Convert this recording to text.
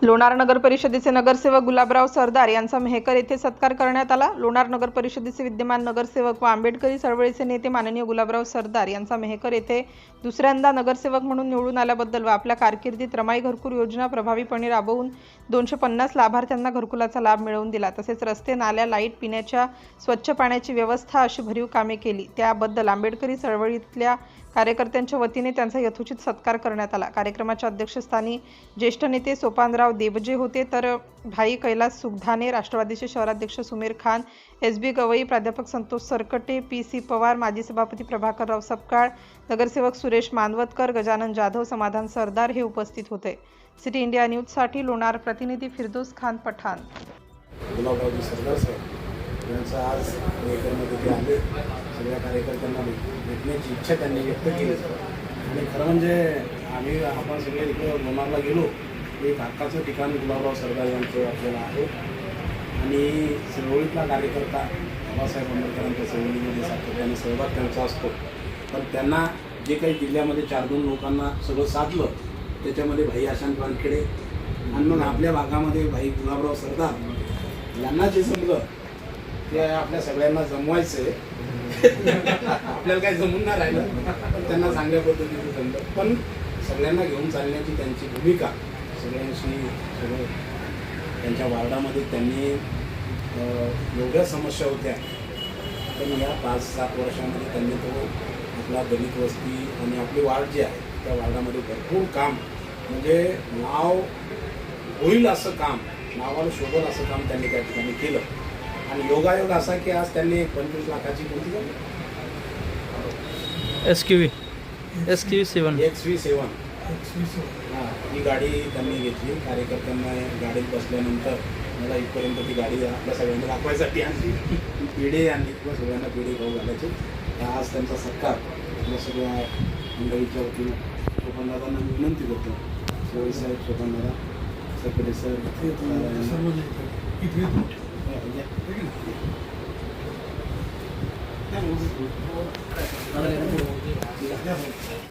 लोणार नगर परिषदेचे नगरसेवक गुलाबराव सरदार यांचा मेहकर येथे सत्कार करण्यात आला। लोणार नगर परिषदेचे विद्यमान नगरसेवक व आंबेडकरी चळवळीचे नेते माननीय गुलाबराव सरदार यांचा मेहकर येथे दुसऱ्यांदा नगरसेवक म्हणून निवडून आल्याबद्दल व आपल्या कारकिर्दीत रमाई घरकुल योजना प्रभावीपणे राबवून 250 लाभार्थ्यांना घरकुलाचा लाभ मिळवून दिला। तसेच रस्ते, नाल्या, लाईट, पिण्याच्या स्वच्छ पाण्याची व्यवस्था अशी भरीव कामे केली। त्याबद्दल आंबेडकरी चळवळीतल्या कार्यकर्त्यांच्या वतीने त्यांचा यथोचित सत्कार करण्यात आला। कार्यक्रमाच्या अध्यक्षस्थानी ज्येष्ठ नेते सोपानराव देवजे होते, तर भाई कैलास सुखधाने, राष्ट्रवादीचे शहराध्यक्ष सुमेर खान, SB गवई, प्राध्यापक संतोष सरकटे, PC पवार, माजी सभापती प्रभाकरराव सपकाळ, नगरसेवक सुरेश मानवतकर, गजानन जाधव, समाधान सरदार हे उपस्थित होते। सिटी इंडिया न्यूजसाठी लोणार प्रतिनिधी फिरदौस खान पठाण। गुलाबराव सरदार साहेब यांचा आज मेहकरमध्ये ते आले, सगळ्या कार्यकर्त्यांना भेटण्याची इच्छा त्यांनी व्यक्त केली। आणि खरं म्हणजे आपण सगळे इकडे लोणारला गेलो, एक हक्काचं ठिकाण गुलाबराव सरदार यांचं आपल्याला आहे। आणि चळवळीतला कार्यकर्ता बाबासाहेब आंबेडकरांच्या चळवळीमध्ये सातत्याने सहभाग त्यांचा असतो, पण त्यांना जे काही जिल्ह्यामध्ये 4-2 लोकांना सगळं साधलं, त्याच्यामध्ये भाई आशांत वानखेडे आणि मग आपल्या भागामध्ये भाई गुलाबराव सरदार यांना जे जमलं ते आपल्या सगळ्यांना जमवायचं आहे। आपल्याला काही जमून नाही राहिलं, पण त्यांना चांगल्या पद्धतीने जमलं। पण सगळ्यांना घेऊन चालण्याची त्यांची भूमिका, सगळ्यांशी सगळं त्यांच्या वार्डामध्ये त्यांनी एवढ्या समस्या होत्या, पण या 5-7 वर्षामध्ये त्यांनी तो आपला दलित वस्ती आणि आपली वार्ड जी आहे त्या वार्डामध्ये भरपूर काम, म्हणजे नाव होईल असं काम, नावाला शोभेल असं काम त्यांनी त्या ठिकाणी केलं। आणि योगायोग असा की आज त्यांनी 25 लाखाची कोणती गाडी SQV 7 हां, ही गाडी त्यांनी घेतली। कार्यकर्त्यांना गाडीत बसल्यानंतर मला इथपर्यंत ती गाडी आपल्या सगळ्यांना दाखवायसाठी आणली, पिढे आणली किंवा सगळ्यांना पिढे भाऊ घालायचे। आज त्यांचा सत्कार आपल्या सगळ्या मंडळीच्या वतीने सोपानदादांना विनंती करतो। शिवाजी साहेब, सोपानदादा, सकरे सर